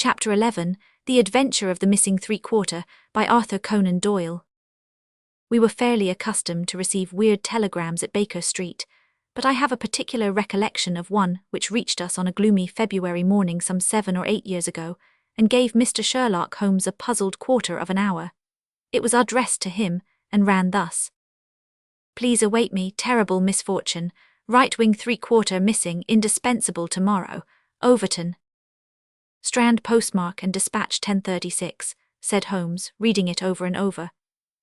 Chapter 11, The Adventure of the Missing Three-Quarter, by Arthur Conan Doyle. We were fairly accustomed to receive weird telegrams at Baker Street, but I have a particular recollection of one which reached us on a gloomy February morning some 7 or 8 years ago, and gave Mr. Sherlock Holmes a puzzled quarter of an hour. It was addressed to him, and ran thus: "Please await me, terrible misfortune, right-wing three-quarter missing, indispensable tomorrow, Overton. Strand postmark and dispatch 10:36, said Holmes, reading it over and over.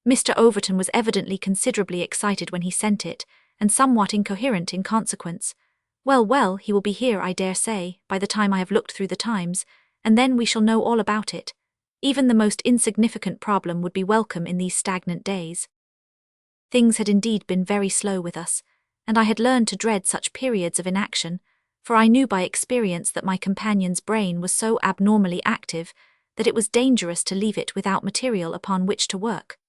Mr. Overton was evidently considerably excited when he sent it, and somewhat incoherent in consequence. Well, he will be here, I dare say, by the time I have looked through the Times, and then we shall know all about it. Even the most insignificant problem would be welcome in these stagnant days." Things had indeed been very slow with us, and I had learned to dread such periods of inaction, for I knew by experience that my companion's brain was so abnormally active that it was dangerous to leave it without material upon which to work.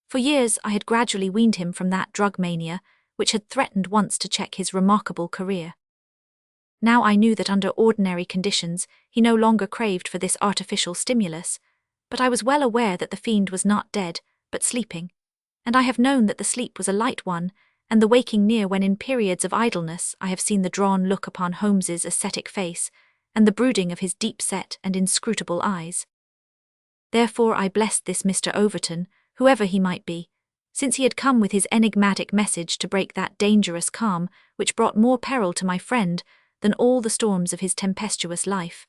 For years I had gradually weaned him from that drug mania which had threatened once to check his remarkable career. Now I knew that under ordinary conditions he no longer craved for this artificial stimulus, but I was well aware that the fiend was not dead, but sleeping, and I have known that the sleep was a light one, and the waking near when in periods of idleness I have seen the drawn look upon Holmes's ascetic face, and the brooding of his deep-set and inscrutable eyes. Therefore I blessed this Mr. Overton, whoever he might be, since he had come with his enigmatic message to break that dangerous calm which brought more peril to my friend than all the storms of his tempestuous life.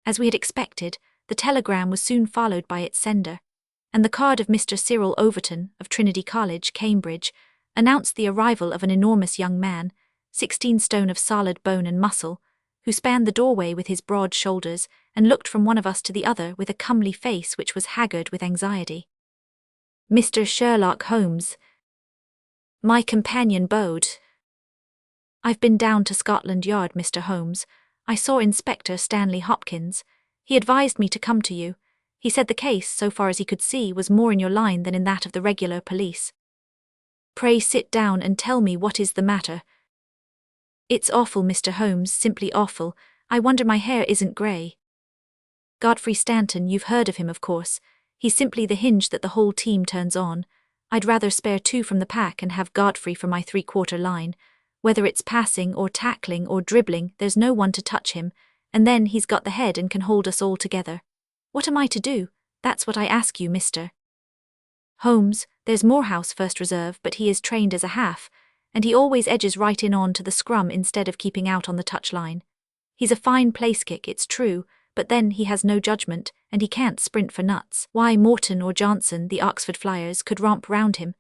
As we had expected, the telegram was soon followed by its sender, and the card of Mr. Cyril Overton, of Trinity College, Cambridge, announced the arrival of an enormous young man, 16 stone of solid bone and muscle, who spanned the doorway with his broad shoulders and looked from one of us to the other with a comely face which was haggard with anxiety. "Mr. Sherlock Holmes." My companion bowed. "I've been down to Scotland Yard, Mr. Holmes. I saw Inspector Stanley Hopkins. He advised me to come to you. He said the case, so far as he could see, was more in your line than in that of the regular police." "Pray sit down and tell me what is the matter." "It's awful, Mr. Holmes, simply awful. I wonder my hair isn't grey." "Godfrey Stanton, you've heard of him, of course. He's simply the hinge that the whole team turns on. I'd rather spare 2 from the pack and have Godfrey for my three-quarter line. Whether it's passing or tackling or dribbling, there's no one to touch him, and then he's got the head and can hold us all together. What am I to do? That's what I ask you, Mr. Holmes. There's Morehouse first reserve, but he is trained as a half, and he always edges right in on to the scrum instead of keeping out on the touchline. He's a fine place kick, it's true, but then he has no judgment, and he can't sprint for nuts. Why, Morton or Johnson, the Oxford Flyers, could romp round him.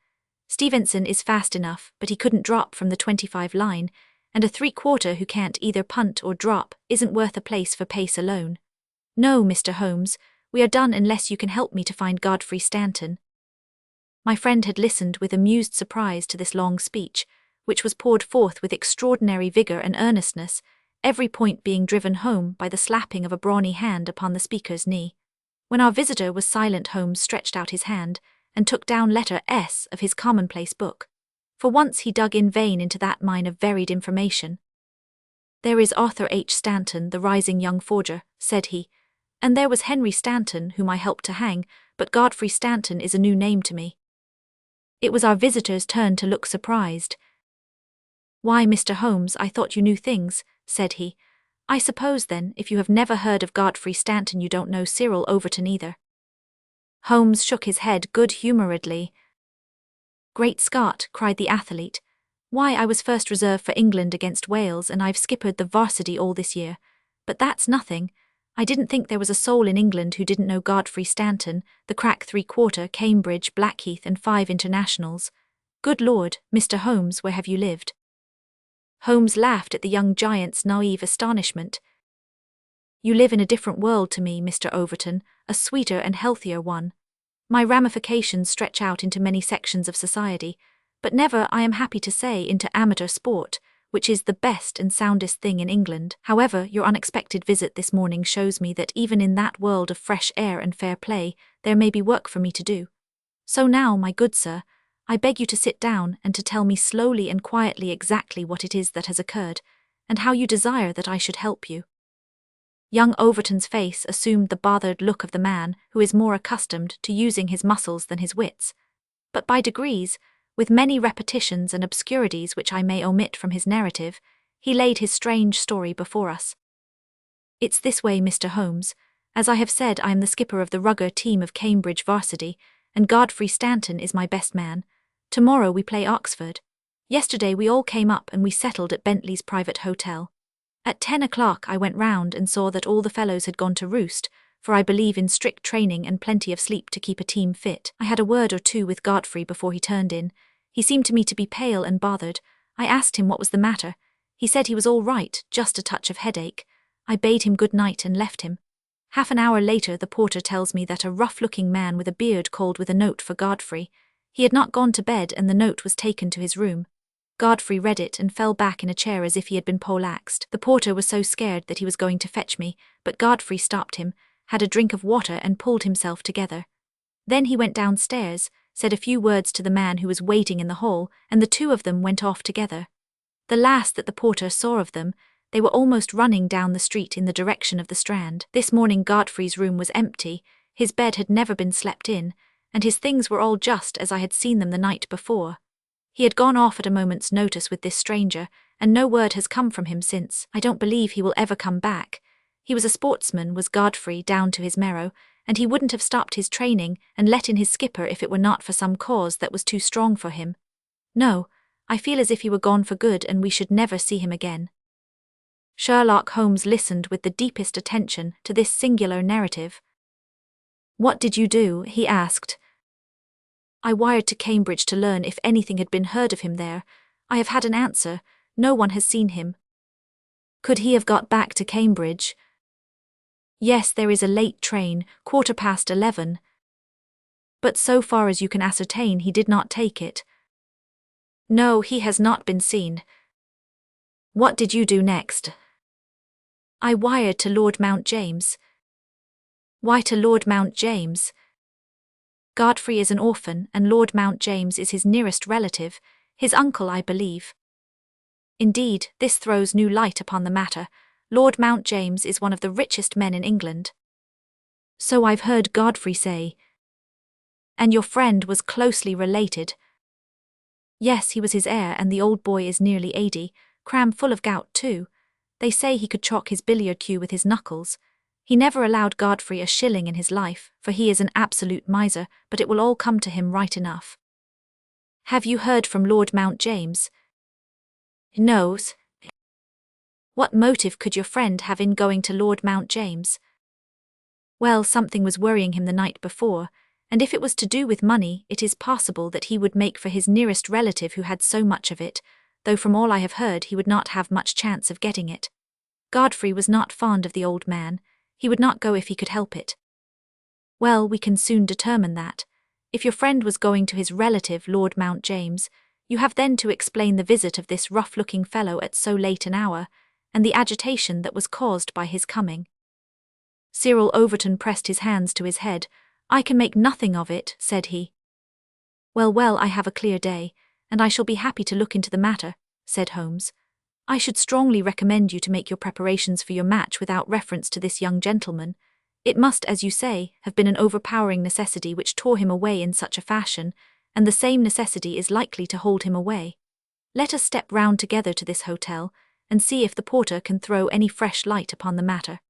Stevenson is fast enough, but he couldn't drop from the 25 line, and a three-quarter who can't either punt or drop isn't worth a place for pace alone. No, Mr. Holmes, we are done unless you can help me to find Godfrey Stanton." My friend had listened with amused surprise to this long speech, which was poured forth with extraordinary vigour and earnestness, every point being driven home by the slapping of a brawny hand upon the speaker's knee. When our visitor was silent, Holmes stretched out his hand and took down letter S of his commonplace book. For once he dug in vain into that mine of varied information. "There is Arthur H. Stanton, the rising young forger," said he, "and there was Henry Stanton, whom I helped to hang, but Godfrey Stanton is a new name to me." It was our visitor's turn to look surprised. "Why, Mr. Holmes, I thought you knew things," said he. "I suppose, then, if you have never heard of Godfrey Stanton, you don't know Cyril Overton either." Holmes shook his head good-humouredly. "Great Scott," cried the athlete. "Why, I was first reserve for England against Wales, and I've skippered the varsity all this year. But that's nothing. I didn't think there was a soul in England who didn't know Godfrey Stanton, the crack three-quarter, Cambridge, Blackheath, and 5 internationals. Good Lord, Mr. Holmes, where have you lived?" Holmes laughed at the young giant's naive astonishment. "You live in a different world to me, Mr. Overton, a sweeter and healthier one. My ramifications stretch out into many sections of society, but never, I am happy to say, into amateur sport, which is the best and soundest thing in England. However, your unexpected visit this morning shows me that even in that world of fresh air and fair play, there may be work for me to do. So now, my good sir, I beg you to sit down and to tell me slowly and quietly exactly what it is that has occurred, and how you desire that I should help you." Young Overton's face assumed the bothered look of the man who is more accustomed to using his muscles than his wits. But by degrees, with many repetitions and obscurities which I may omit from his narrative, he laid his strange story before us. It's this way, Mr. Holmes. As I have said, I am the skipper of the rugger team of Cambridge varsity, and Godfrey Stanton is my best man. Tomorrow we play Oxford. Yesterday we all came up and we settled at Bentley's private hotel. At 10 o'clock I went round and saw that all the fellows had gone to roost, for I believe in strict training and plenty of sleep to keep a team fit. I had a word or two with Godfrey before he turned in. He seemed to me to be pale and bothered. I asked him what was the matter. He said he was all right, just a touch of headache. I bade him good night and left him. Half an hour later the porter tells me that a rough-looking man with a beard called with a note for Godfrey. He had not gone to bed and the note was taken to his room. Godfrey read it and fell back in a chair as if he had been poleaxed. The porter was so scared that he was going to fetch me, but Godfrey stopped him, had a drink of water and pulled himself together. Then he went downstairs, said a few words to the man who was waiting in the hall, and the two of them went off together. The last that the porter saw of them, they were almost running down the street in the direction of the Strand. This morning Godfrey's room was empty, his bed had never been slept in, and his things were all just as I had seen them the night before. He had gone off at a moment's notice with this stranger, and no word has come from him since. I don't believe he will ever come back. He was a sportsman, was Godfrey, down to his marrow, and he wouldn't have stopped his training and let in his skipper if it were not for some cause that was too strong for him. No, I feel as if he were gone for good and we should never see him again. Sherlock Holmes listened with the deepest attention to this singular narrative. "What did you do?" he asked. "I wired to Cambridge to learn if anything had been heard of him there. I have had an answer. No one has seen him." "Could he have got back to Cambridge?" "Yes, there is a late train, 11:15. But so far as you can ascertain, he did not take it." "No, he has not been seen." "What did you do next?" "I wired to Lord Mount James." "Why to Lord Mount James?" "Godfrey is an orphan, and Lord Mount James is his nearest relative, his uncle, I believe." "Indeed, this throws new light upon the matter. Lord Mount James is one of the richest men in England." "So I've heard Godfrey say." "And your friend was closely related?" "Yes, he was his heir, and the old boy is nearly 80, cram full of gout too. They say he could chalk his billiard cue with his knuckles. He never allowed Godfrey a shilling in his life, for he is an absolute miser, but it will all come to him right enough." "Have you heard from Lord Mount James?" "No." "What motive could your friend have in going to Lord Mount James?" "Well, something was worrying him the night before, and if it was to do with money, it is possible that he would make for his nearest relative who had so much of it, though from all I have heard he would not have much chance of getting it. Godfrey was not fond of the old man. He would not go if he could help it." "Well, we can soon determine that. If your friend was going to his relative, Lord Mount James, you have then to explain the visit of this rough-looking fellow at so late an hour, and the agitation that was caused by his coming." Cyril Overton pressed his hands to his head. "I can make nothing of it," said he. Well, I have a clear day, and I shall be happy to look into the matter," said Holmes. "I should strongly recommend you to make your preparations for your match without reference to this young gentleman. It must, as you say, have been an overpowering necessity which tore him away in such a fashion, and the same necessity is likely to hold him away. Let us step round together to this hotel, and see if the porter can throw any fresh light upon the matter."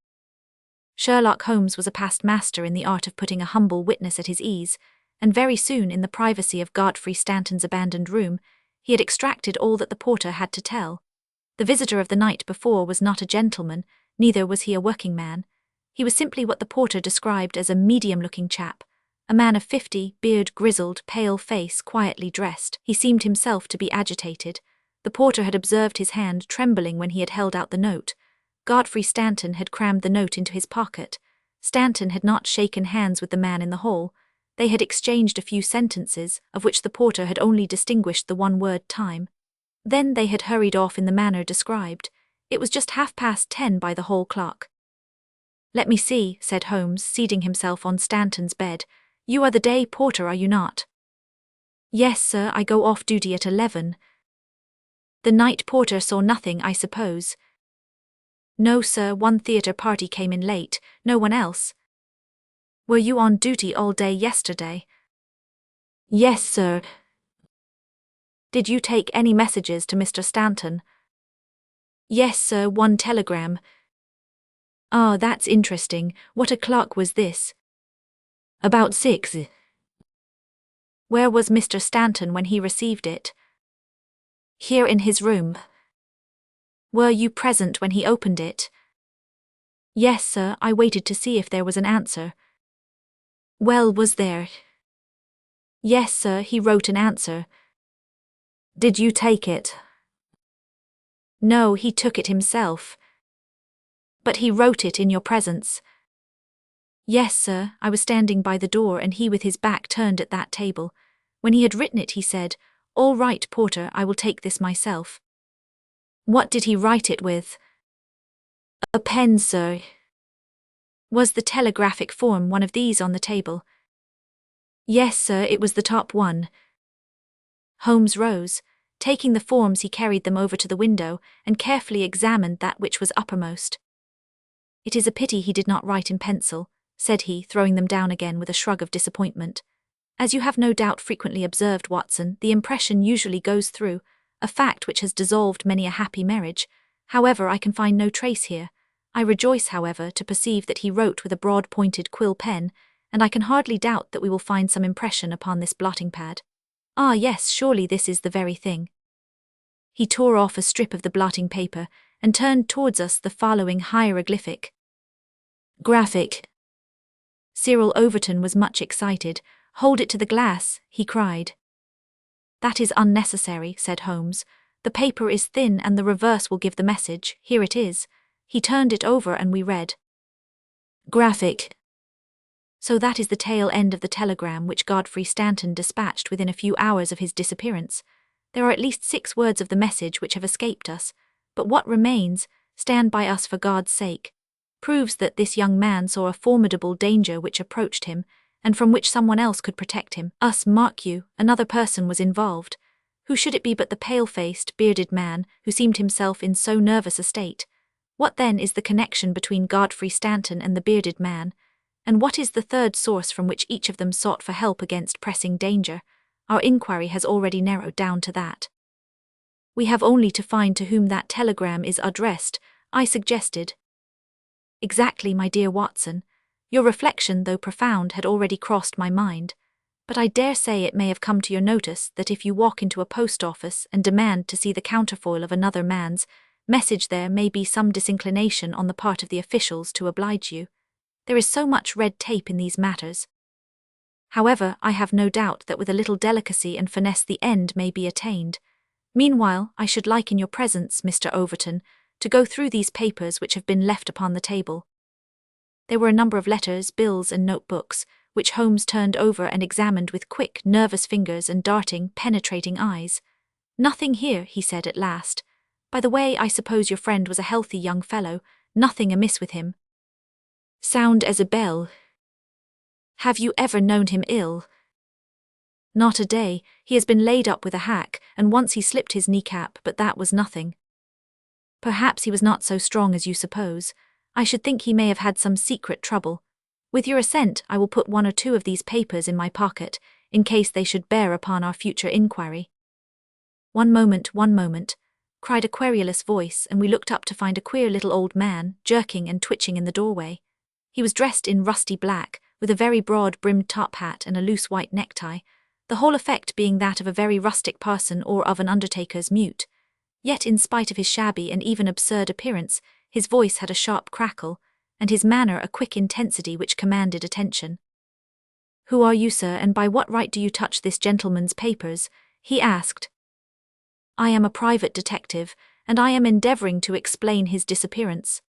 Sherlock Holmes was a past master in the art of putting a humble witness at his ease, and very soon, in the privacy of Godfrey Stanton's abandoned room, he had extracted all that the porter had to tell. The visitor of the night before was not a gentleman, neither was he a working man. He was simply what the porter described as a medium-looking chap, a man of 50, beard grizzled, pale face, quietly dressed. He seemed himself to be agitated. The porter had observed his hand trembling when he had held out the note. Godfrey Stanton had crammed the note into his pocket. Stanton had not shaken hands with the man in the hall. They had exchanged a few sentences, of which the porter had only distinguished the one word "time." Then they had hurried off in the manner described. It was just 10:30 by the hall clock. "Let me see," said Holmes, seating himself on Stanton's bed. "You are the day porter, are you not?" "Yes, sir, I go off duty at 11. "The night porter saw nothing, I suppose?" No, sir, one theatre party came in late, no one else. Were you on duty all day yesterday? Yes, sir. Did you take any messages to Mr. Stanton? Yes, sir, one telegram. Ah, that's interesting. What o'clock was this? About 6. Where was Mr. Stanton when he received it? Here in his room. Were you present when he opened it? Yes, sir, I waited to see if there was an answer. Well, was there? Yes, sir, he wrote an answer. Did you take it? No, he took it himself. But he wrote it in your presence. Yes, sir, I was standing by the door and he with his back turned at that table. When he had written it he said, "All right, porter, I will take this myself." What did he write it with? A pen, sir. Was the telegraphic form one of these on the table? Yes, sir, it was the top one. Holmes rose. Taking the forms he carried them over to the window and carefully examined that which was uppermost. It is a pity he did not write in pencil, said he, throwing them down again with a shrug of disappointment. As you have no doubt frequently observed, Watson, the impression usually goes through, a fact which has dissolved many a happy marriage. However, I can find no trace here. I rejoice, however, to perceive that he wrote with a broad-pointed quill pen, and I can hardly doubt that we will find some impression upon this blotting pad. Ah, yes, surely this is the very thing. He tore off a strip of the blotting paper and turned towards us the following hieroglyphic. Graphic. Cyril Overton was much excited. "Hold it to the glass," he cried. "That is unnecessary," said Holmes. "The paper is thin and the reverse will give the message. Here it is." He turned it over and we read. Graphic. So that is the tail end of the telegram which Godfrey Stanton dispatched within a few hours of his disappearance. There are at least 6 words of the message which have escaped us, but what remains, "Stand by us for God's sake," proves that this young man saw a formidable danger which approached him, and from which someone else could protect him. Us, mark you, another person was involved. Who should it be but the pale-faced, bearded man who seemed himself in so nervous a state? What then is the connection between Godfrey Stanton and the bearded man? And what is the third source from which each of them sought for help against pressing danger? Our inquiry has already narrowed down to that. We have only to find to whom that telegram is addressed, I suggested. Exactly, my dear Watson. Your reflection, though profound, had already crossed my mind. But I dare say it may have come to your notice that if you walk into a post office and demand to see the counterfoil of another man's message, there may be some disinclination on the part of the officials to oblige you. There is so much red tape in these matters. However, I have no doubt that with a little delicacy and finesse the end may be attained. Meanwhile, I should like in your presence, Mr. Overton, to go through these papers which have been left upon the table. There were a number of letters, bills, and notebooks, which Holmes turned over and examined with quick, nervous fingers and darting, penetrating eyes. "Nothing here," he said at last. "By the way, I suppose your friend was a healthy young fellow, nothing amiss with him." "Sound as a bell." "Have you ever known him ill?" "Not a day. He has been laid up with a hack, and once he slipped his kneecap, but that was nothing." "Perhaps he was not so strong as you suppose. I should think he may have had some secret trouble. With your assent, I will put 1 or 2 of these papers in my pocket, in case they should bear upon our future inquiry." One moment," cried a querulous voice, and we looked up to find a queer little old man, jerking and twitching in the doorway. He was dressed in rusty black, with a very broad-brimmed top hat and a loose white necktie, the whole effect being that of a very rustic parson or of an undertaker's mute. Yet in spite of his shabby and even absurd appearance, his voice had a sharp crackle, and his manner a quick intensity which commanded attention. "Who are you, sir, and by what right do you touch this gentleman's papers?" he asked. "I am a private detective, and I am endeavoring to explain his disappearance."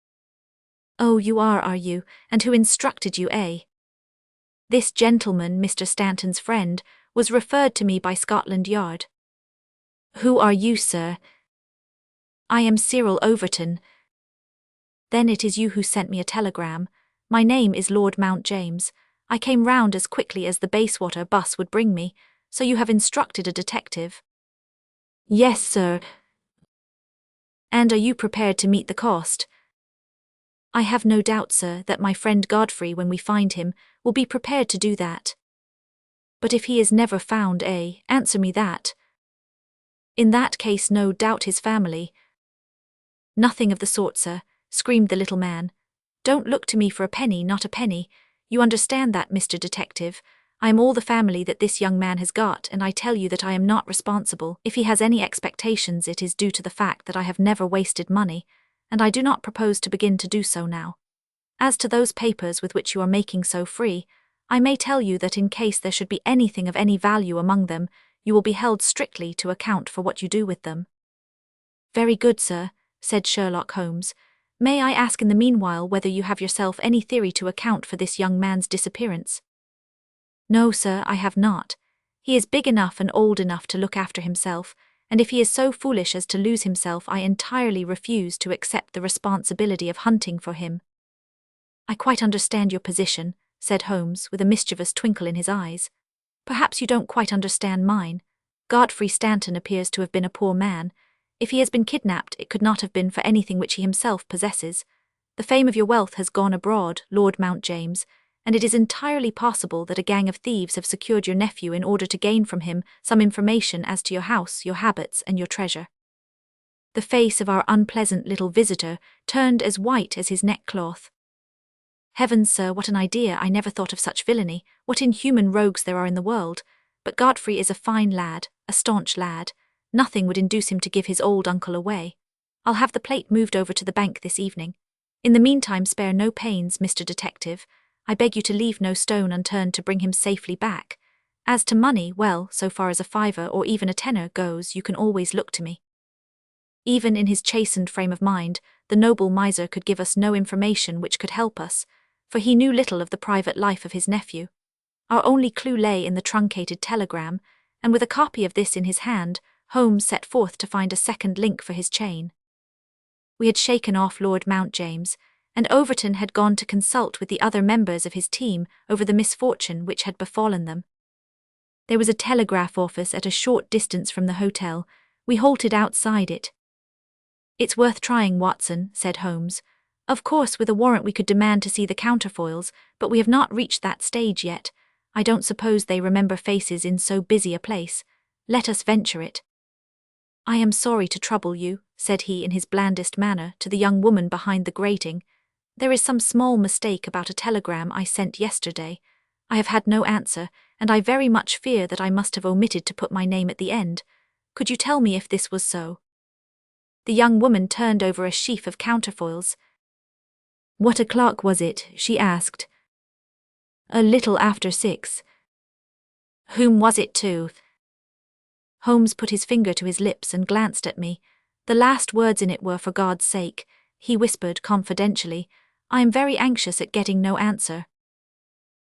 "Oh, you are you? And who instructed you, eh?" "This gentleman, Mr. Stanton's friend, was referred to me by Scotland Yard." "Who are you, sir?" "I am Cyril Overton." "Then it is you who sent me a telegram. My name is Lord Mount James. I came round as quickly as the Bayswater bus would bring me, so you have instructed a detective." "Yes, sir." "And are you prepared to meet the cost?" I have no doubt, sir, that my friend Godfrey, when we find him, will be prepared to do that. But if he is never found, answer me that. In that case, no doubt his family. Nothing of the sort, sir, screamed the little man. Don't look to me for a penny, not a penny. You understand that, Mr. Detective. I am all the family that this young man has got, and I tell you that I am not responsible. If he has any expectations, it is due to the fact that I have never wasted money, and I do not propose to begin to do so now. As to those papers with which you are making so free, I may tell you that in case there should be anything of any value among them, you will be held strictly to account for what you do with them. Very good, sir, said Sherlock Holmes. May I ask in the meanwhile whether you have yourself any theory to account for this young man's disappearance? No, sir, I have not. He is big enough and old enough to look after himself, and if he is so foolish as to lose himself, I entirely refuse to accept the responsibility of hunting for him. I quite understand your position, said Holmes, with a mischievous twinkle in his eyes. Perhaps you don't quite understand mine. Godfrey Stanton appears to have been a poor man. If he has been kidnapped, it could not have been for anything which he himself possesses. The fame of your wealth has gone abroad, Lord Mount James, and it is entirely possible that a gang of thieves have secured your nephew in order to gain from him some information as to your house, your habits, and your treasure. The face of our unpleasant little visitor turned as white as his neckcloth. Heavens, sir, what an idea! I never thought of such villainy. What inhuman rogues there are in the world! But Godfrey is a fine lad, a staunch lad. Nothing would induce him to give his old uncle away. I'll have the plate moved over to the bank this evening. In the meantime, spare no pains, Mr. Detective. I beg you to leave no stone unturned to bring him safely back. As to money, well, so far as a fiver or even a tenner goes, you can always look to me. Even in his chastened frame of mind, the noble miser could give us no information which could help us, for he knew little of the private life of his nephew. Our only clue lay in the truncated telegram, and with a copy of this in his hand, Holmes set forth to find a second link for his chain. We had shaken off Lord Mount James, and Overton had gone to consult with the other members of his team over the misfortune which had befallen them. There was a telegraph office at a short distance from the hotel. We halted outside it. It's worth trying, Watson, said Holmes. Of course, with a warrant we could demand to see the counterfoils, but we have not reached that stage yet. I don't suppose they remember faces in so busy a place. Let us venture it. I am sorry to trouble you, said he in his blandest manner to the young woman behind the grating. There is some small mistake about a telegram I sent yesterday. I have had no answer, and I very much fear that I must have omitted to put my name at the end. Could you tell me if this was so? The young woman turned over a sheaf of counterfoils. What o'clock was it? She asked. A little after 6. Whom was it to? Holmes put his finger to his lips and glanced at me. The last words in it were, for God's sake, he whispered confidentially. I am very anxious at getting no answer.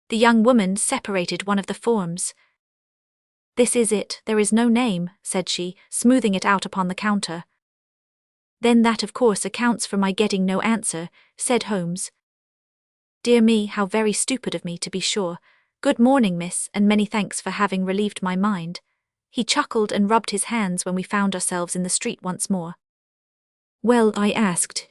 The young woman separated one of the forms. This is it, there is no name, said she, smoothing it out upon the counter. Then that of course accounts for my getting no answer, said Holmes. Dear me, how very stupid of me, to be sure. Good morning, miss, and many thanks for having relieved my mind. He chuckled and rubbed his hands when we found ourselves in the street once more. Well, I asked.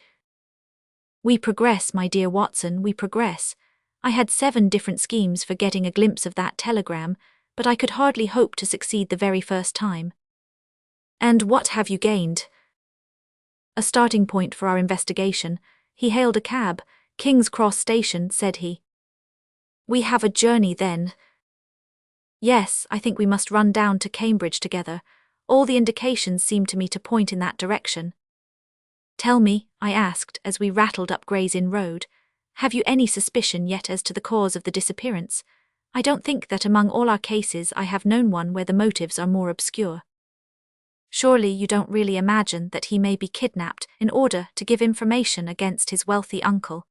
We progress, my dear Watson, we progress. I had 7 different schemes for getting a glimpse of that telegram, but I could hardly hope to succeed the very first time. And what have you gained? A starting point for our investigation. He hailed a cab. King's Cross Station, said he. We have a journey then. Yes, I think we must run down to Cambridge together. All the indications seem to me to point in that direction. Tell me, I asked as we rattled up Gray's Inn Road, have you any suspicion yet as to the cause of the disappearance? I don't think that among all our cases I have known one where the motives are more obscure. Surely you don't really imagine that he may be kidnapped in order to give information against his wealthy uncle?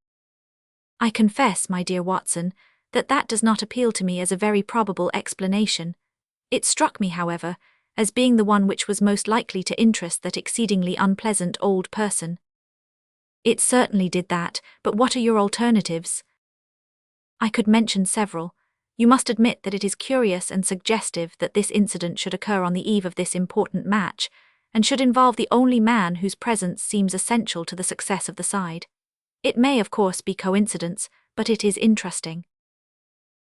I confess, my dear Watson, that does not appeal to me as a very probable explanation. It struck me, however, as being the one which was most likely to interest that exceedingly unpleasant old person. It certainly did that, but what are your alternatives? I could mention several. You must admit that it is curious and suggestive that this incident should occur on the eve of this important match, and should involve the only man whose presence seems essential to the success of the side. It may, of course, be coincidence, but it is interesting.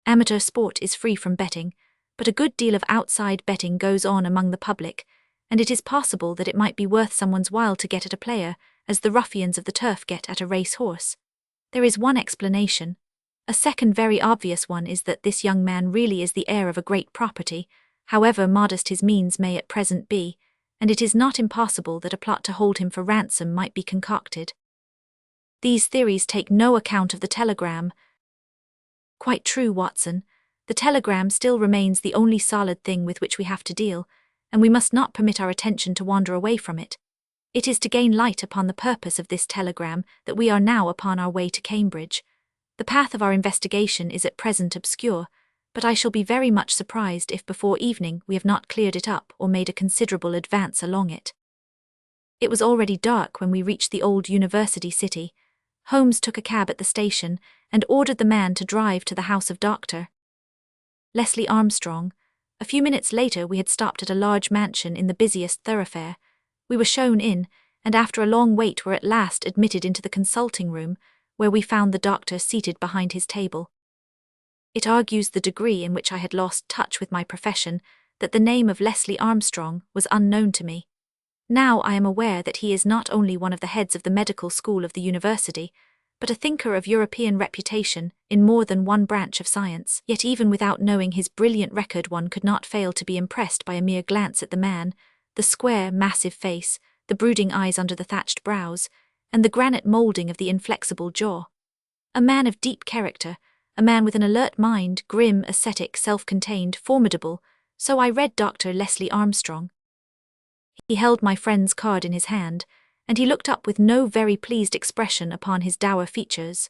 Amateur sport is free from betting, but a good deal of outside betting goes on among the public, and it is possible that it might be worth someone's while to get at a player, as the ruffians of the turf get at a race horse. There is one explanation. A second very obvious one is that this young man really is the heir of a great property, however modest his means may at present be, and it is not impossible that a plot to hold him for ransom might be concocted. These theories take no account of the telegram. Quite true, Watson. The telegram still remains the only solid thing with which we have to deal, and we must not permit our attention to wander away from it. It is to gain light upon the purpose of this telegram that we are now upon our way to Cambridge. The path of our investigation is at present obscure, but I shall be very much surprised if before evening we have not cleared it up or made a considerable advance along it. It was already dark when we reached the old university city. Holmes took a cab at the station and ordered the man to drive to the house of Dr. Leslie Armstrong. A few minutes later we had stopped at a large mansion in the busiest thoroughfare. We were shown in, and after a long wait were at last admitted into the consulting room, where we found the doctor seated behind his table. It argues the degree in which I had lost touch with my profession that the name of Leslie Armstrong was unknown to me. Now I am aware that he is not only one of the heads of the medical school of the university, but a thinker of European reputation in more than one branch of science. Yet even without knowing his brilliant record one could not fail to be impressed by a mere glance at the man, the square, massive face, the brooding eyes under the thatched brows, and the granite moulding of the inflexible jaw. A man of deep character, a man with an alert mind, grim, ascetic, self-contained, formidable, so I read Dr. Leslie Armstrong. He held my friend's card in his hand, and he looked up with no very pleased expression upon his dour features.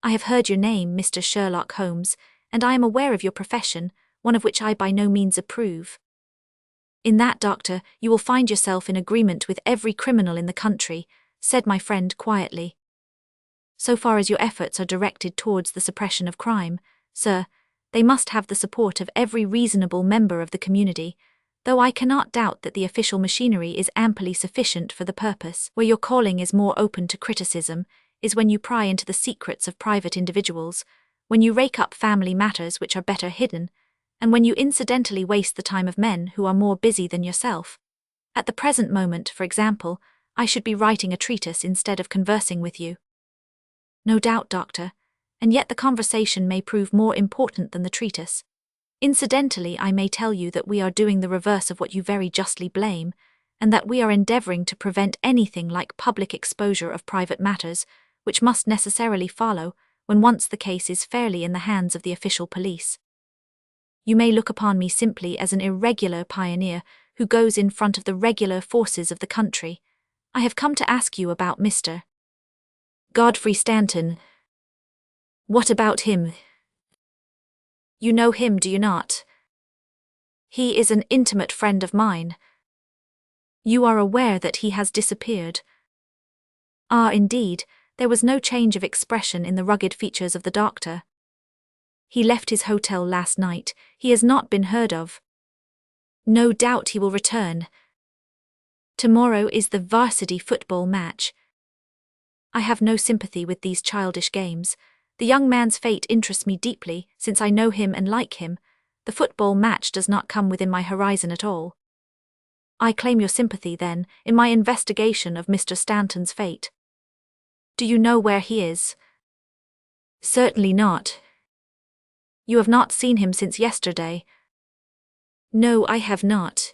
"I have heard your name, Mr. Sherlock Holmes, and I am aware of your profession, one of which I by no means approve. In that, doctor, you will find yourself in agreement with every criminal in the country," said my friend quietly. "So far as your efforts are directed towards the suppression of crime, sir, they must have the support of every reasonable member of the community, though I cannot doubt that the official machinery is amply sufficient for the purpose. Where your calling is more open to criticism is when you pry into the secrets of private individuals, when you rake up family matters which are better hidden, and when you incidentally waste the time of men who are more busy than yourself. At the present moment, for example, I should be writing a treatise instead of conversing with you." "No doubt, doctor, and yet the conversation may prove more important than the treatise. Incidentally, I may tell you that we are doing the reverse of what you very justly blame, and that we are endeavouring to prevent anything like public exposure of private matters, which must necessarily follow when once the case is fairly in the hands of the official police. You may look upon me simply as an irregular pioneer who goes in front of the regular forces of the country. I have come to ask you about Mr. Godfrey Stanton." "What about him?" "You know him, do you not?" "He is an intimate friend of mine." "You are aware that he has disappeared?" "Ah, indeed." There was no change of expression in the rugged features of the doctor. "He left his hotel last night. He has not been heard of." "No doubt he will return." "Tomorrow is the varsity football match." I have no sympathy with these childish games. The young man's fate interests me deeply, since I know him and like him. The football match does not come within my horizon at all. I claim your sympathy, then, in my investigation of Mr. Stanton's fate. Do you know where he is? Certainly not. You have not seen him since yesterday? No, I have not.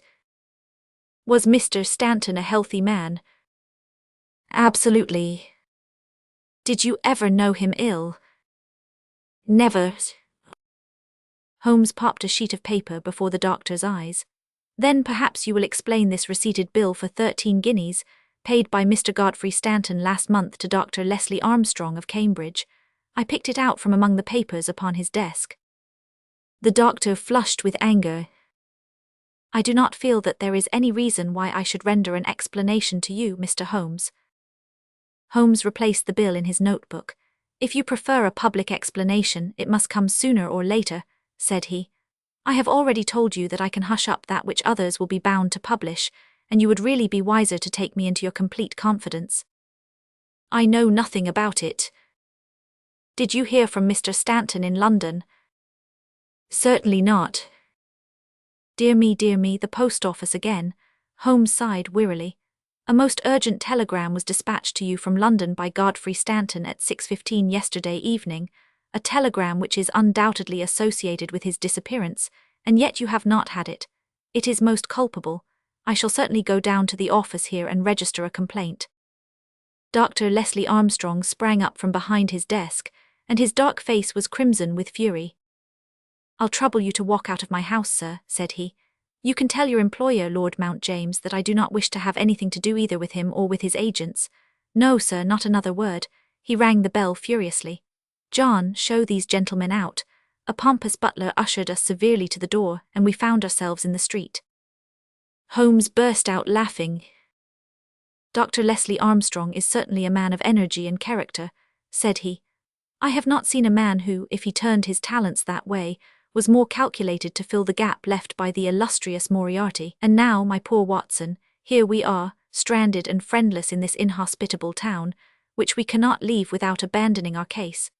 Was Mr. Stanton a healthy man? Absolutely. Did you ever know him ill? Never. Holmes popped a sheet of paper before the doctor's eyes. Then perhaps you will explain this receipted bill for 13 guineas, paid by Mr. Godfrey Stanton last month to Dr. Leslie Armstrong of Cambridge. I picked it out from among the papers upon his desk. The doctor flushed with anger. I do not feel that there is any reason why I should render an explanation to you, Mr. Holmes. Holmes replaced the bill in his notebook. If you prefer a public explanation, it must come sooner or later, said he. I have already told you that I can hush up that which others will be bound to publish, and you would really be wiser to take me into your complete confidence. I know nothing about it. Did you hear from Mr. Stanton in London? Certainly not. Dear me, the post office again. Holmes sighed wearily. A most urgent telegram was dispatched to you from London by Godfrey Stanton at 6:15 yesterday evening, a telegram which is undoubtedly associated with his disappearance, and yet you have not had it. It is most culpable. I shall certainly go down to the office here and register a complaint. Dr. Leslie Armstrong sprang up from behind his desk, and his dark face was crimson with fury. I'll trouble you to walk out of my house, sir, said he. You can tell your employer, Lord Mount James, that I do not wish to have anything to do either with him or with his agents. No, sir, not another word. He rang the bell furiously. John, show these gentlemen out. A pompous butler ushered us severely to the door, and we found ourselves in the street. Holmes burst out laughing. Dr. Leslie Armstrong is certainly a man of energy and character, said he. I have not seen a man who, if he turned his talents that way, was more calculated to fill the gap left by the illustrious Moriarty. And now, my poor Watson, here we are, stranded and friendless in this inhospitable town, which we cannot leave without abandoning our case.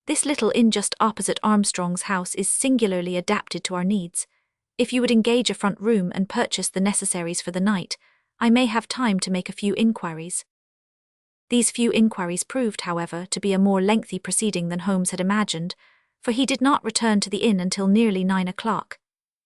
This little inn just opposite Armstrong's house is singularly adapted to our needs. If you would engage a front room and purchase the necessaries for the night, I may have time to make a few inquiries. These few inquiries proved, however, to be a more lengthy proceeding than Holmes had imagined, for he did not return to the inn until nearly 9 o'clock.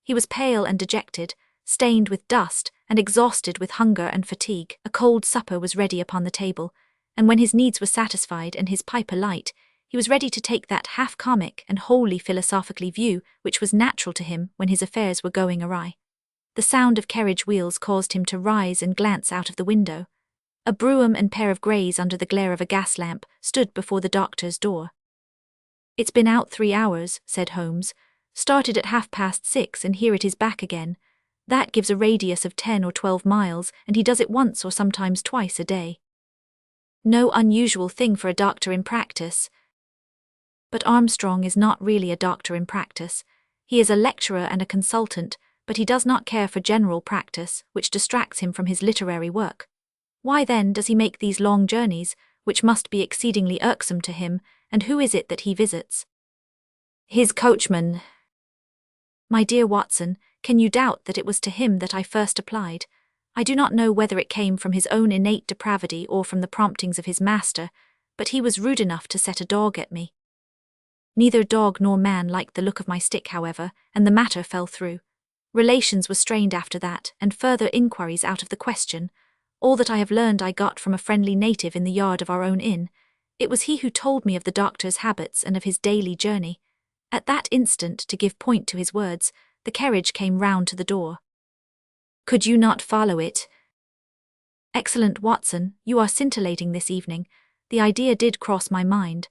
He was pale and dejected, stained with dust, and exhausted with hunger and fatigue. A cold supper was ready upon the table, and when his needs were satisfied and his pipe alight, he was ready to take that half-comic and wholly philosophically view which was natural to him when his affairs were going awry. The sound of carriage wheels caused him to rise and glance out of the window. A brougham and pair of greys under the glare of a gas lamp stood before the doctor's door. It's been out 3 hours, said Holmes. Started at 6:30 and here it is back again. That gives a radius of 10 or 12 miles, and he does it once or sometimes twice a day. No unusual thing for a doctor in practice. But Armstrong is not really a doctor in practice. He is a lecturer and a consultant, but he does not care for general practice, which distracts him from his literary work. Why then does he make these long journeys, which must be exceedingly irksome to him, and who is it that he visits? His coachman. My dear Watson, can you doubt that it was to him that I first applied? I do not know whether it came from his own innate depravity or from the promptings of his master, but he was rude enough to set a dog at me. Neither dog nor man liked the look of my stick, however, and the matter fell through. Relations were strained after that, and further inquiries out of the question. All that I have learned I got from a friendly native in the yard of our own inn. It was he who told me of the doctor's habits and of his daily journey. At that instant, to give point to his words, the carriage came round to the door. Could you not follow it? Excellent, Watson, you are scintillating this evening. The idea did cross my mind.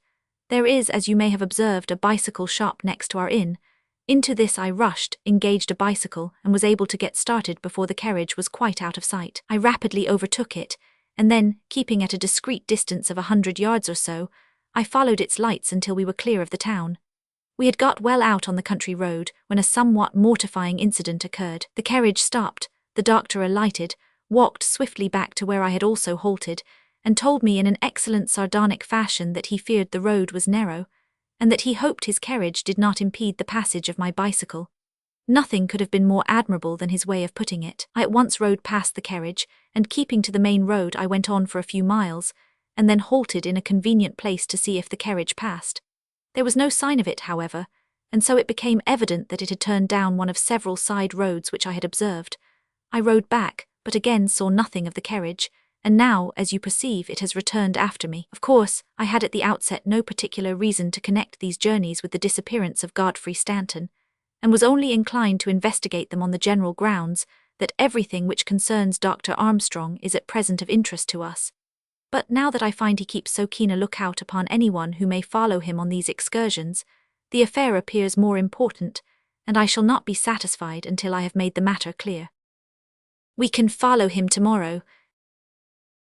There is, as you may have observed, a bicycle shop next to our inn. Into this I rushed, engaged a bicycle, and was able to get started before the carriage was quite out of sight. I rapidly overtook it, and then, keeping at a discreet distance of 100 yards or so, I followed its lights until we were clear of the town. We had got well out on the country road when a somewhat mortifying incident occurred. The carriage stopped, the doctor alighted, walked swiftly back to where I had also halted, and told me in an excellent sardonic fashion that he feared the road was narrow, and that he hoped his carriage did not impede the passage of my bicycle. Nothing could have been more admirable than his way of putting it. I at once rode past the carriage, and keeping to the main road I went on for a few miles, and then halted in a convenient place to see if the carriage passed. There was no sign of it, however, and so it became evident that it had turned down one of several side roads which I had observed. I rode back, but again saw nothing of the carriage, and now, as you perceive, it has returned after me. Of course, I had at the outset no particular reason to connect these journeys with the disappearance of Godfrey Stanton, and was only inclined to investigate them on the general grounds that everything which concerns Dr. Armstrong is at present of interest to us. But now that I find he keeps so keen a lookout upon anyone who may follow him on these excursions, the affair appears more important, and I shall not be satisfied until I have made the matter clear. We can follow him tomorrow.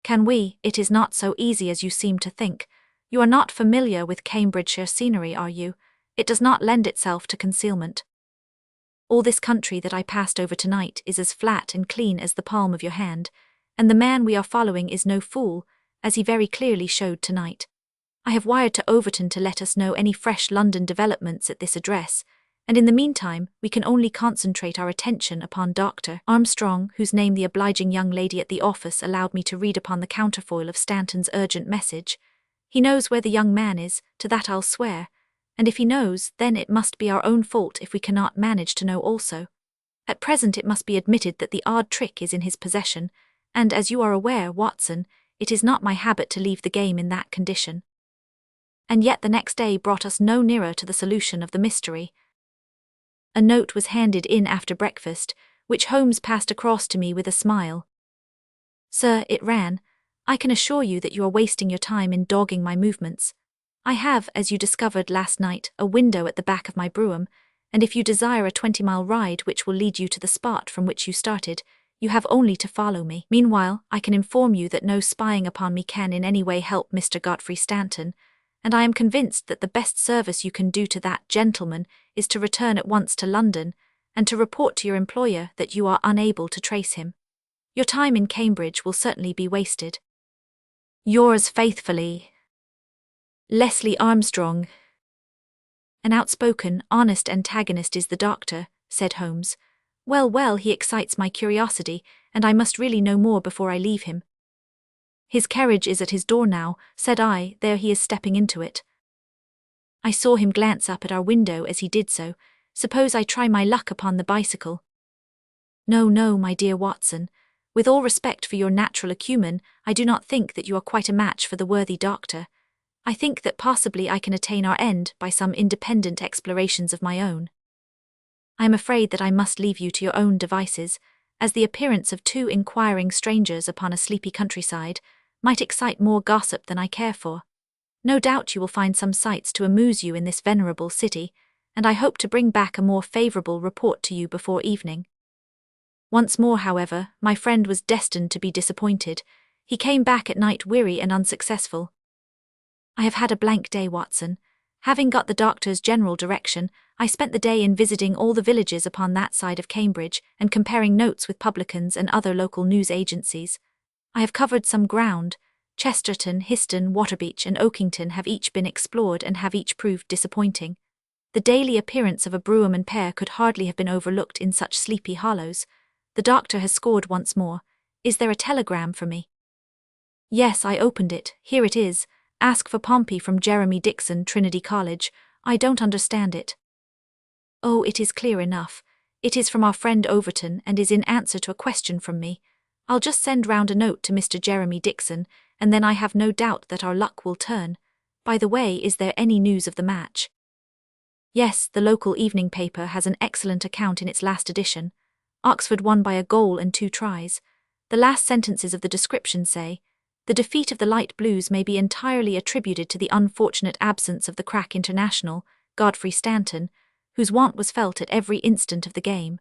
Can we? It is not so easy as you seem to think. You are not familiar with Cambridgeshire scenery, are you? It does not lend itself to concealment. All this country that I passed over tonight is as flat and clean as the palm of your hand, and the man we are following is no fool, as he very clearly showed tonight. I have wired to Overton to let us know any fresh London developments at this address, and in the meantime we can only concentrate our attention upon Dr. Armstrong, whose name the obliging young lady at the office allowed me to read upon the counterfoil of Stanton's urgent message. He knows where the young man is, to that I'll swear, and if he knows, then it must be our own fault if we cannot manage to know also. At present it must be admitted that the odd trick is in his possession, and as you are aware, Watson, it is not my habit to leave the game in that condition. And yet the next day brought us no nearer to the solution of the mystery. A note was handed in after breakfast, which Holmes passed across to me with a smile. Sir, it ran, I can assure you that you are wasting your time in dogging my movements. I have, as you discovered last night, a window at the back of my brougham, and if you desire a 20-mile ride which will lead you to the spot from which you started, you have only to follow me. Meanwhile, I can inform you that no spying upon me can in any way help Mr. Godfrey Stanton, and I am convinced that the best service you can do to that gentleman is to return at once to London, and to report to your employer that you are unable to trace him. Your time in Cambridge will certainly be wasted. Yours faithfully, Leslie Armstrong. An outspoken, honest antagonist is the doctor, said Holmes. Well, he excites my curiosity, and I must really know more before I leave him. His carriage is at his door now, said I, there he is stepping into it. I saw him glance up at our window as he did so. Suppose I try my luck upon the bicycle? No, my dear Watson. With all respect for your natural acumen, I do not think that you are quite a match for the worthy doctor. I think that possibly I can attain our end by some independent explorations of my own. I am afraid that I must leave you to your own devices, as the appearance of two inquiring strangers upon a sleepy countryside might excite more gossip than I care for. No doubt you will find some sights to amuse you in this venerable city, and I hope to bring back a more favourable report to you before evening. Once more, however, my friend was destined to be disappointed. He came back at night weary and unsuccessful. I have had a blank day, Watson. Having got the doctor's general direction, I spent the day in visiting all the villages upon that side of Cambridge and comparing notes with publicans and other local news agencies. I have covered some ground. Chesterton, Histon, Waterbeach and Oakington have each been explored and have each proved disappointing. The daily appearance of a brougham and pair could hardly have been overlooked in such sleepy hollows. The doctor has scored once more. Is there a telegram for me? Yes, I opened it. Here it is. Ask for Pompey from Jeremy Dixon, Trinity College. I don't understand it. Oh, it is clear enough. It is from our friend Overton and is in answer to a question from me. I'll just send round a note to Mr. Jeremy Dixon, and then I have no doubt that our luck will turn. By the way, is there any news of the match? Yes, the local evening paper has an excellent account in its last edition. Oxford won by a goal and 2 tries. The last sentences of the description say, the defeat of the Light Blues may be entirely attributed to the unfortunate absence of the crack international, Godfrey Stanton, whose want was felt at every instant of the game.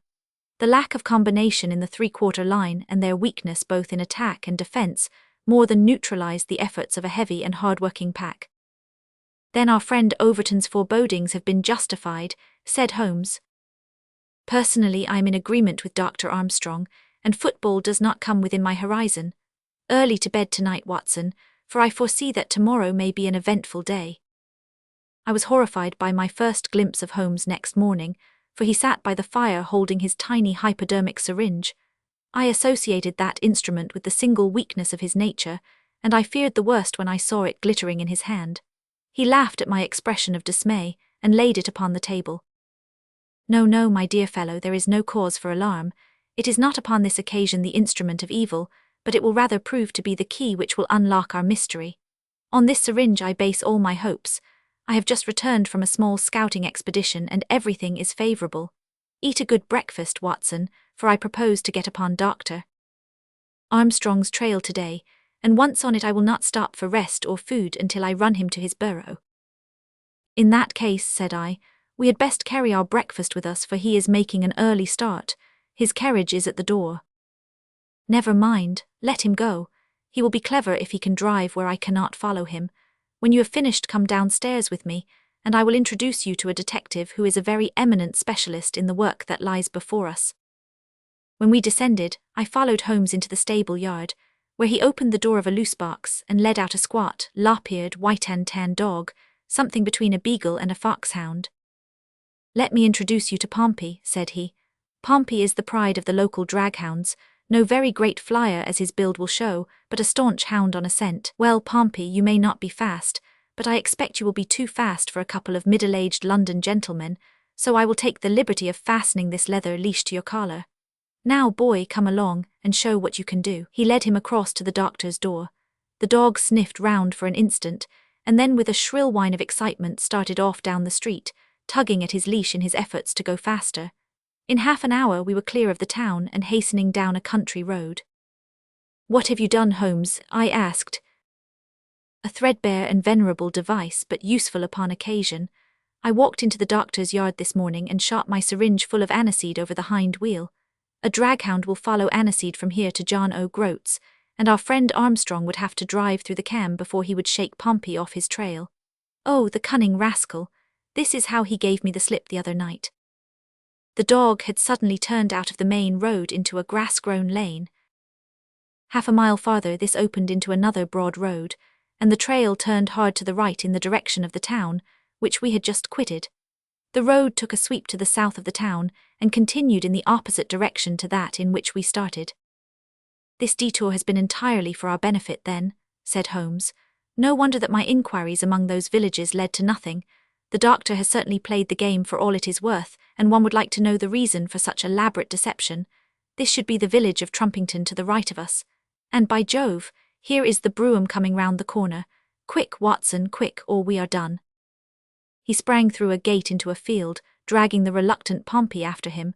The lack of combination in the three-quarter line and their weakness both in attack and defence more than neutralised the efforts of a heavy and hard-working pack. Then our friend Overton's forebodings have been justified, said Holmes. Personally, I am in agreement with Dr. Armstrong, and football does not come within my horizon. Early to bed tonight, Watson, for I foresee that tomorrow may be an eventful day. I was horrified by my first glimpse of Holmes next morning, for he sat by the fire holding his tiny hypodermic syringe. I associated that instrument with the single weakness of his nature, and I feared the worst when I saw it glittering in his hand. He laughed at my expression of dismay, and laid it upon the table. No, my dear fellow, there is no cause for alarm. It is not upon this occasion the instrument of evil, but it will rather prove to be the key which will unlock our mystery. On this syringe I base all my hopes. I have just returned from a small scouting expedition and everything is favourable. Eat a good breakfast, Watson, for I propose to get upon Dr. Armstrong's trail today, and once on it I will not stop for rest or food until I run him to his burrow. In that case, said I, we had best carry our breakfast with us, for he is making an early start. His carriage is at the door. Never mind, let him go. He will be clever if he can drive where I cannot follow him. When you have finished, come downstairs with me, and I will introduce you to a detective who is a very eminent specialist in the work that lies before us. When we descended, I followed Holmes into the stable yard. where he opened the door of a loose box and led out a squat, lop-eared, white and tan dog, something between a beagle and a foxhound. "Let me introduce you to Pompey," said he. "Pompey is the pride of the local draghounds, no very great flyer as his build will show, but a staunch hound on a scent. Well, Pompey, you may not be fast, but I expect you will be too fast for a couple of middle-aged London gentlemen, so I will take the liberty of fastening this leather leash to your collar. Now, boy, come along, and show what you can do." He led him across to the doctor's door. The dog sniffed round for an instant, and then with a shrill whine of excitement started off down the street, tugging at his leash in his efforts to go faster. In half an hour we were clear of the town and hastening down a country road. "What have you done, Holmes?" I asked. "A threadbare and venerable device, but useful upon occasion. I walked into the doctor's yard this morning and shot my syringe full of aniseed over the hind wheel. A draghound will follow aniseed from here to John O'Groats, and our friend Armstrong would have to drive through the Cam before he would shake Pompey off his trail. Oh, the cunning rascal! This is how he gave me the slip the other night." The dog had suddenly turned out of the main road into a grass-grown lane. Half a mile farther this opened into another broad road, and the trail turned hard to the right in the direction of the town, which we had just quitted. The road took a sweep to the south of the town and continued in the opposite direction to that in which we started. "This detour has been entirely for our benefit, then," said Holmes. "No wonder that my inquiries among those villages led to nothing. The doctor has certainly played the game for all it is worth, and one would like to know the reason for such elaborate deception. This should be the village of Trumpington to the right of us. And by Jove, here is the brougham coming round the corner. Quick, Watson, quick, or we are done." He sprang through a gate into a field, dragging the reluctant Pompey after him.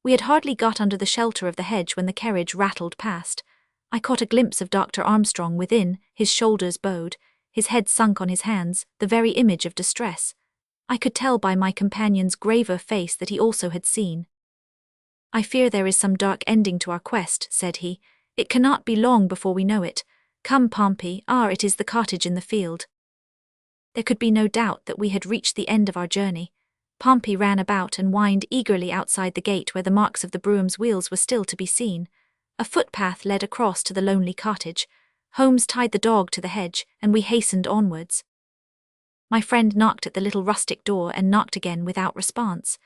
We had hardly got under the shelter of the hedge when the carriage rattled past. I caught a glimpse of Dr. Armstrong within, his shoulders bowed, his head sunk on his hands, the very image of distress. I could tell by my companion's graver face that he also had seen. "I fear there is some dark ending to our quest," said he. "It cannot be long before we know it. Come, Pompey, it is the cottage in the field." There could be no doubt that we had reached the end of our journey. Pompey ran about and whined eagerly outside the gate where the marks of the brougham's wheels were still to be seen. A footpath led across to the lonely cottage. Holmes tied the dog to the hedge, and we hastened onwards. My friend knocked at the little rustic door and knocked again without response.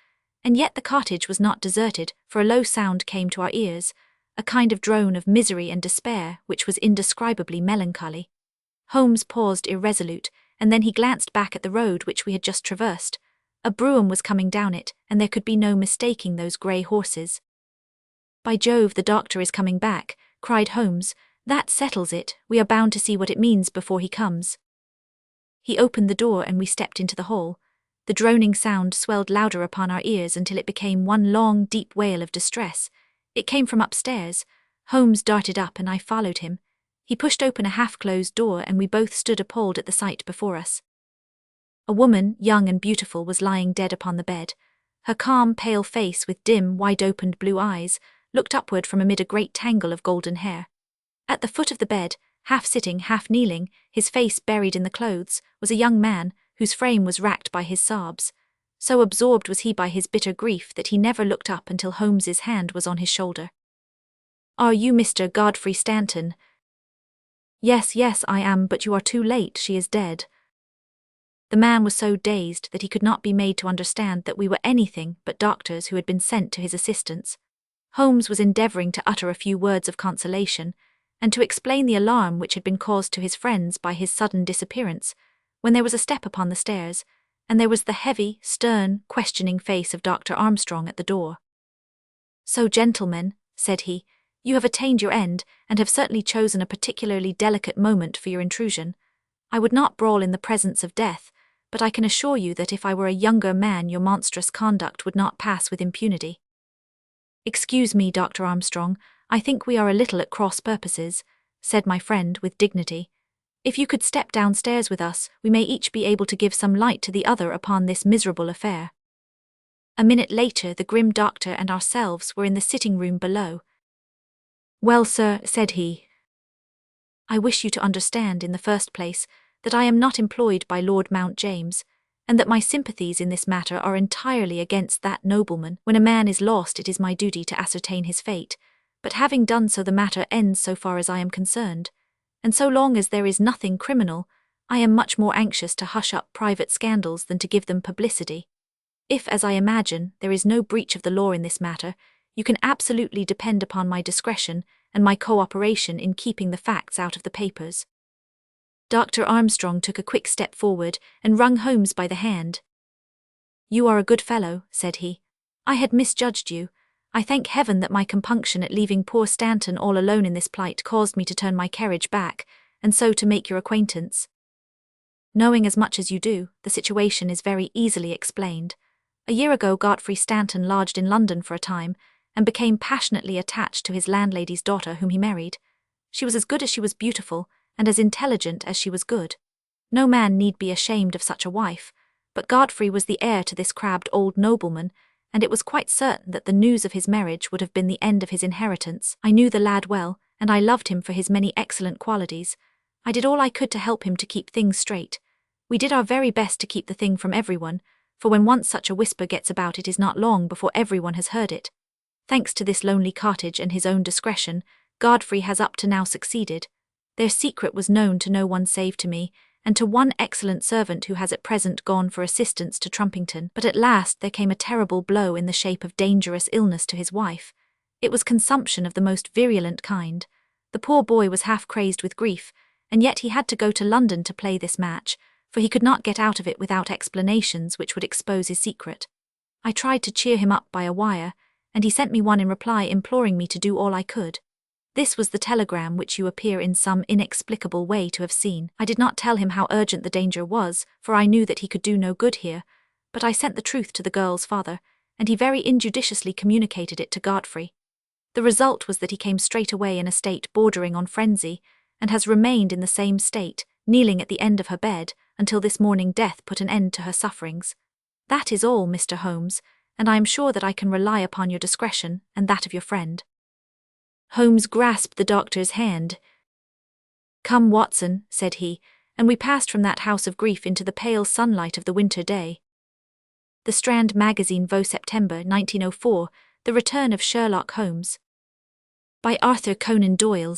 And yet the cottage was not deserted, for a low sound came to our ears, a kind of drone of misery and despair which was indescribably melancholy. Holmes paused irresolute, and then he glanced back at the road which we had just traversed. A brougham was coming down it, and there could be no mistaking those grey horses. "By Jove, the doctor is coming back," cried Holmes. "That settles it, we are bound to see what it means before he comes." He opened the door and we stepped into the hall. The droning sound swelled louder upon our ears until it became one long, deep wail of distress. It came from upstairs. Holmes darted up and I followed him. He pushed open a half-closed door and we both stood appalled at the sight before us. A woman, young and beautiful, was lying dead upon the bed. Her calm, pale face with dim, wide-opened blue eyes looked upward from amid a great tangle of golden hair. At the foot of the bed, half sitting, half kneeling, his face buried in the clothes, was a young man whose frame was racked by his sobs. So absorbed was he by his bitter grief that he never looked up until Holmes's hand was on his shoulder. "Are you Mr. Godfrey Stanton?" Yes, I am, but you are too late, she is dead." The man was so dazed that he could not be made to understand that we were anything but doctors who had been sent to his assistance. Holmes was endeavouring to utter a few words of consolation, and to explain the alarm which had been caused to his friends by his sudden disappearance, when there was a step upon the stairs, and there was the heavy, stern, questioning face of Dr. Armstrong at the door. "So, gentlemen," said he, "you have attained your end, and have certainly chosen a particularly delicate moment for your intrusion. I would not brawl in the presence of death, but I can assure you that if I were a younger man your monstrous conduct would not pass with impunity." "Excuse me, Dr. Armstrong, I think we are a little at cross purposes," said my friend with dignity. "If you could step downstairs with us, we may each be able to give some light to the other upon this miserable affair." A minute later the grim doctor and ourselves were in the sitting-room below. "Well, sir," said he, "I wish you to understand, in the first place, that I am not employed by Lord Mount James, and that my sympathies in this matter are entirely against that nobleman. When a man is lost it is my duty to ascertain his fate, But having done so, the matter ends so far as I am concerned, and so long as there is nothing criminal, I am much more anxious to hush up private scandals than to give them publicity. If, as I imagine, there is no breach of the law in this matter, you can absolutely depend upon my discretion and my cooperation in keeping the facts out of the papers." Dr. Armstrong took a quick step forward and wrung Holmes by the hand. "You are a good fellow," said he. "I had misjudged you. I thank heaven that my compunction at leaving poor Stanton all alone in this plight caused me to turn my carriage back, and so to make your acquaintance. Knowing as much as you do, the situation is very easily explained. A year ago Godfrey Stanton lodged in London for a time, and became passionately attached to his landlady's daughter whom he married. She was as good as she was beautiful, and as intelligent as she was good. No man need be ashamed of such a wife, but Godfrey was the heir to this crabbed old nobleman, and it was quite certain that the news of his marriage would have been the end of his inheritance. I knew the lad well, and I loved him for his many excellent qualities. I did all I could to help him to keep things straight. We did our very best to keep the thing from everyone, for when once such a whisper gets about it is not long before everyone has heard it. Thanks to this lonely cottage and his own discretion, Godfrey has up to now succeeded. Their secret was known to no one save to me, and to one excellent servant who has at present gone for assistance to Trumpington. But at last there came a terrible blow in the shape of dangerous illness to his wife. It was consumption of the most virulent kind. The poor boy was half crazed with grief, and yet he had to go to London to play this match, for he could not get out of it without explanations which would expose his secret. I tried to cheer him up by a wire, and he sent me one in reply imploring me to do all I could. This was the telegram which you appear in some inexplicable way to have seen. I did not tell him how urgent the danger was, for I knew that he could do no good here, but I sent the truth to the girl's father, and he very injudiciously communicated it to Godfrey. The result was that he came straight away in a state bordering on frenzy, and has remained in the same state, kneeling at the end of her bed, until this morning death put an end to her sufferings. That is all, Mr. Holmes, and I am sure that I can rely upon your discretion and that of your friend." Holmes grasped the doctor's hand. "Come, Watson," said he, and we passed from that house of grief into the pale sunlight of the winter day. The Strand Magazine, Vaux, September 1904, The Return of Sherlock Holmes. By Arthur Conan Doyle.